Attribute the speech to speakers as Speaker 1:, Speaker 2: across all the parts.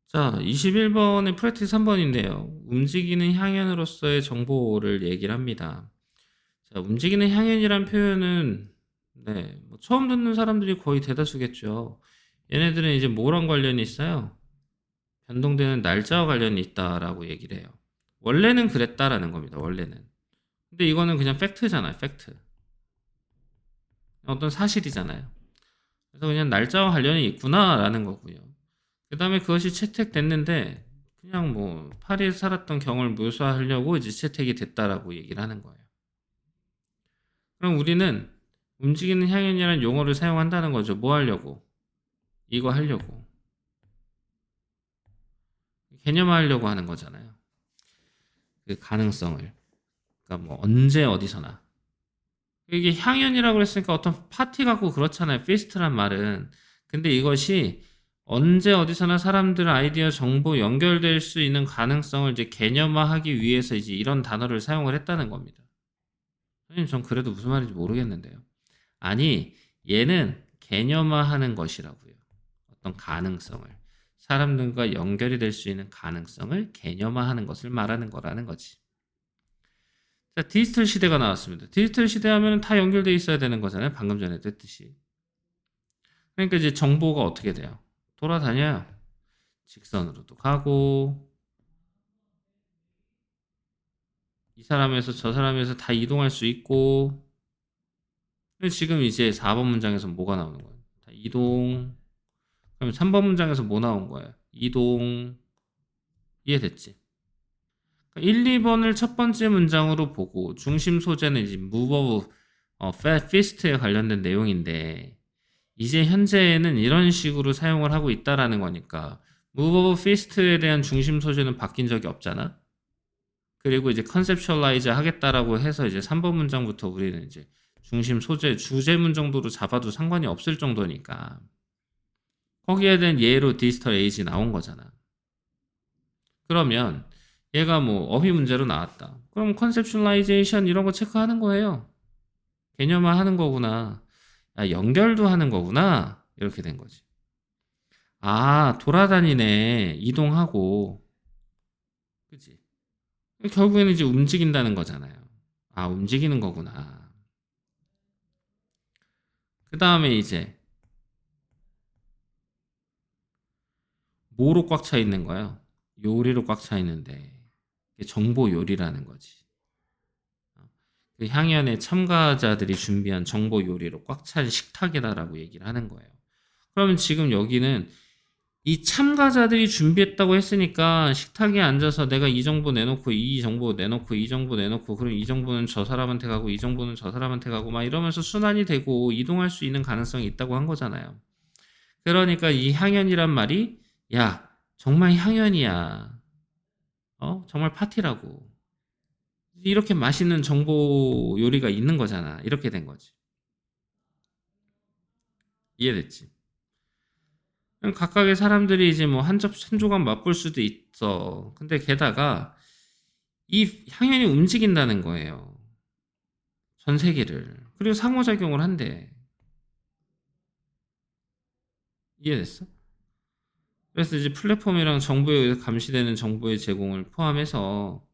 Speaker 1: 자, 21번의 프랙티스 3번인데요. 움직이는 향연으로서의 정보를 얘기를 합니다. 자, 움직이는 향연이란 표현은 뭐 처음 듣는 사람들이 거의 대다수겠죠. 얘네들은 이제 뭐랑 관련이 있어요? 변동되는 날짜와 관련이 있다라고 얘기를 해요. 원래는 그랬다라는 겁니다. 원래는. 근데 이거는 그냥 팩트잖아요. 팩트. 어떤 사실이잖아요. 그래서 그냥 날짜와 관련이 있구나라는 거고요. 그 다음에 그것이 채택됐는데 그냥 뭐 파리에서 살았던 경험을 묘사하려고 이제 채택이 됐다라고 얘기를 하는 거예요. 그럼 우리는 움직이는 향연이라는 용어를 사용한다는 거죠. 뭐 하려고? 이거 하려고. 개념화하려고 하는 거잖아요. 그 가능성을. 그러니까 뭐 언제 어디서나. 이게 향연이라고 그랬으니까 어떤 파티 같고 그렇잖아요. 피스트란 말은. 근데 이것이 언제 어디서나 사람들 아이디어 정보 연결될 수 있는 가능성을 이제 개념화하기 위해서 이제 이런 단어를 사용을 했다는 겁니다. 선생님, 전 그래도 무슨 말인지 모르겠는데요. 아니, 얘는 개념화하는 것이라고요. 어떤 가능성을. 사람들과 연결이 될 수 있는 가능성을 개념화하는 것을 말하는 거라는 거지. 자, 디지털 시대가 나왔습니다. 디지털 시대 하면 다 연결돼 있어야 되는 거잖아요. 방금 전에 했듯이. 그러니까 이제 정보가 어떻게 돼요? 돌아다녀요. 직선으로도 가고, 이 사람에서 저 사람에서 다 이동할 수 있고. 근데 지금 이제 4번 문장에서 뭐가 나오는 거예요? 다 이동. 그럼 3번 문장에서 뭐 나온 거예요? 이동. 이해됐지? 1, 2번을 첫 번째 문장으로 보고 중심 소재는 이제 move of fast에 관련된 내용인데, 이제 현재에는 이런 식으로 사용을 하고 있다라는 거니까 move of fast에 대한 중심 소재는 바뀐 적이 없잖아. 그리고 이제 conceptualize 하겠다라고 해서 이제 3번 문장부터 우리는 이제 중심 소재 주제문 정도로 잡아도 상관이 없을 정도니까 거기에 대한 예로 디지털 에이지 나온 거잖아. 그러면 얘가 뭐 어휘 문제로 나왔다. 그럼 컨셉츄얼라이제이션 이런 거 체크하는 거예요. 개념화 하는 거구나. 야, 연결도 하는 거구나. 이렇게 된 거지. 아, 돌아다니네. 이동하고. 그치? 결국에는 이제 움직인다는 거잖아요. 아, 움직이는 거구나. 그 다음에 이제 뭐로 꽉 차 있는 거예요? 요리로 꽉 차 있는데 정보 요리라는 거지. 그 향연의 참가자들이 준비한 정보 요리로 꽉 찬 식탁이다라고 얘기를 하는 거예요. 그러면 지금 여기는 이 참가자들이 준비했다고 했으니까 식탁에 앉아서 내가 이 정보 내놓고 이 정보 내놓고 이 정보 내놓고 그럼 이 정보는 저 사람한테 가고 이 정보는 저 사람한테 가고 막 이러면서 순환이 되고 이동할 수 있는 가능성이 있다고 한 거잖아요. 그러니까 이 향연이란 말이 야, 정말 향연이야. 정말 파티라고. 이렇게 맛있는 정보 요리가 있는 거잖아. 이렇게 된 거지. 이해됐지? 각각의 사람들이 이제 뭐 한 조각 맛볼 수도 있어. 근데 게다가 이 향연이 움직인다는 거예요. 전 세계를. 그리고 상호작용을 한대. 이해됐어? 그래서 이제 플랫폼이랑 정부에 의해서 감시되는 정보의 제공을 포함해서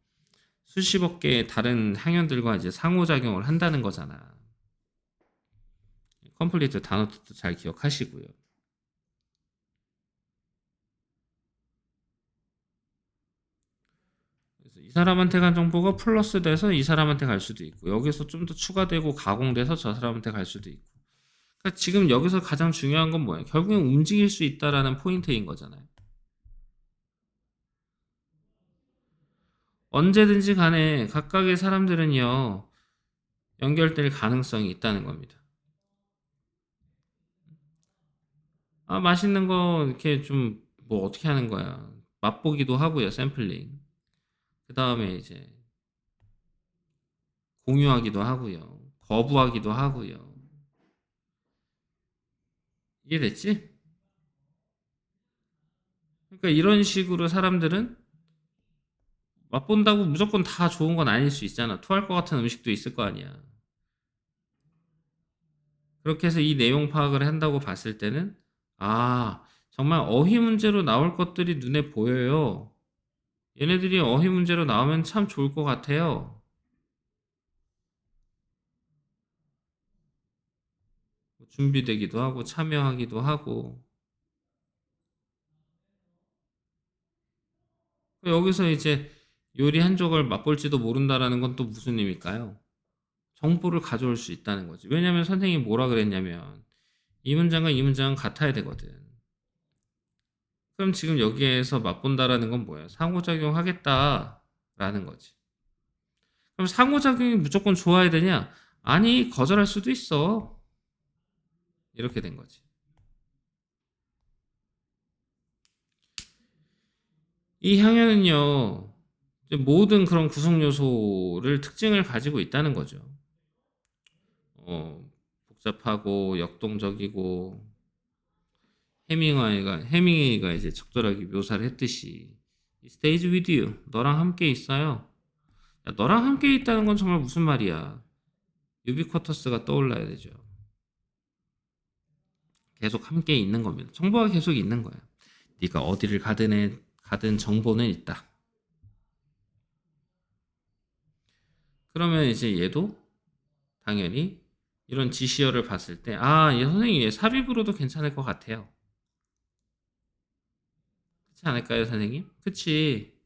Speaker 1: 수십억 개의 다른 향연들과 이제 상호작용을 한다는 거잖아. 컴플리트 단어도 잘 기억하시고요. 그래서 이 사람한테 간 정보가 플러스 돼서 이 사람한테 갈 수도 있고, 여기서 좀 더 추가되고 가공돼서 저 사람한테 갈 수도 있고. 그러니까 지금 여기서 가장 중요한 건 뭐예요? 결국엔 움직일 수 있다라는 포인트인 거잖아요. 언제든지 간에 각각의 사람들은요, 연결될 가능성이 있다는 겁니다. 아, 맛있는 거 이렇게 좀 뭐 어떻게 하는 거야? 맛보기도 하고요, 샘플링. 그 다음에 이제 공유하기도 하고요, 거부하기도 하고요. 이해됐지? 그러니까 이런 식으로 사람들은 맛본다고 무조건 다 좋은 건 아닐 수 있잖아. 토할 것 같은 음식도 있을 거 아니야. 그렇게 해서 이 내용 파악을 한다고 봤을 때는, 아, 정말 어휘 문제로 나올 것들이 눈에 보여요. 얘네들이 어휘 문제로 나오면 참 좋을 것 같아요. 준비되기도 하고 참여하기도 하고. 여기서 이제 요리 한 조각 맛볼지도 모른다라는 건 또 무슨 의미일까요? 정보를 가져올 수 있다는 거지. 왜냐면 선생님이 뭐라 그랬냐면 이 문장과 이 문장은 같아야 되거든. 그럼 지금 여기에서 맛본다라는 건 뭐예요? 상호작용 하겠다라는 거지. 그럼 상호작용이 무조건 좋아야 되냐? 아니, 거절할 수도 있어. 이렇게 된 거지. 이 향연은요, 이제 모든 그런 구성 요소를 특징을 가지고 있다는 거죠. 복잡하고 역동적이고 해밍웨이가 이제 적절하게 묘사를 했듯이 stays with you, 너랑 함께 있어요. 야, 너랑 함께 있다는 건 정말 무슨 말이야? 유비쿼터스가 떠올라야 되죠. 계속 함께 있는 겁니다. 정보가 계속 있는 거야. 네가 어디를 가든 정보는 있다. 그러면 이제 얘도 당연히 이런 지시어를 봤을 때, 얘 선생님 얘 삽입으로도 괜찮을 것 같아요. 그렇지 않을까요, 선생님? 그치?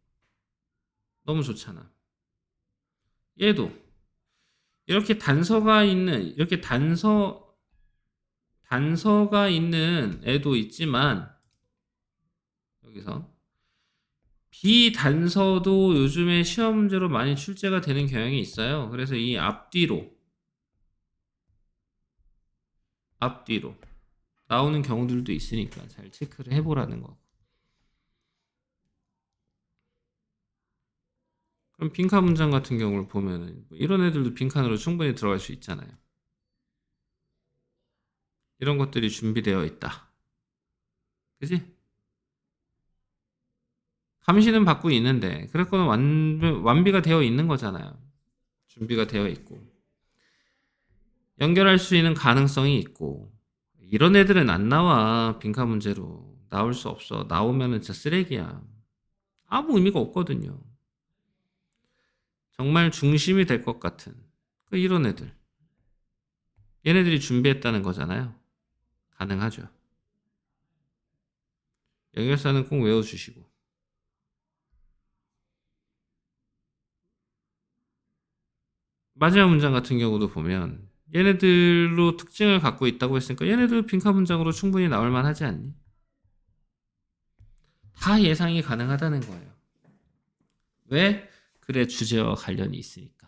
Speaker 1: 너무 좋잖아. 얘도 이렇게 단서가 있는 애도 있지만 여기서 비단서도 요즘에 시험 문제로 많이 출제가 되는 경향이 있어요. 그래서 이 앞뒤로 나오는 경우들도 있으니까 잘 체크를 해보라는 거. 그럼 빈칸 문장 같은 경우를 보면은 이런 애들도 빈칸으로 충분히 들어갈 수 있잖아요. 이런 것들이 준비되어 있다. 그지? 감시는 받고 있는데 그랬거는 완비가 되어 있는 거잖아요. 준비가 되어 있고 연결할 수 있는 가능성이 있고 이런 애들은 안 나와. 빈칸 문제로 나올 수 없어. 나오면은 진짜 쓰레기야. 아무 의미가 없거든요. 정말 중심이 될 것 같은 이런 애들. 얘네들이 준비했다는 거잖아요. 가능하죠. 연결사는 꼭 외워주시고. 마지막 문장 같은 경우도 보면 얘네들로 특징을 갖고 있다고 했으니까 얘네들 빈칸 문장으로 충분히 나올 만하지 않니? 다 예상이 가능하다는 거예요. 왜? 글의 주제와 관련이 있으니까.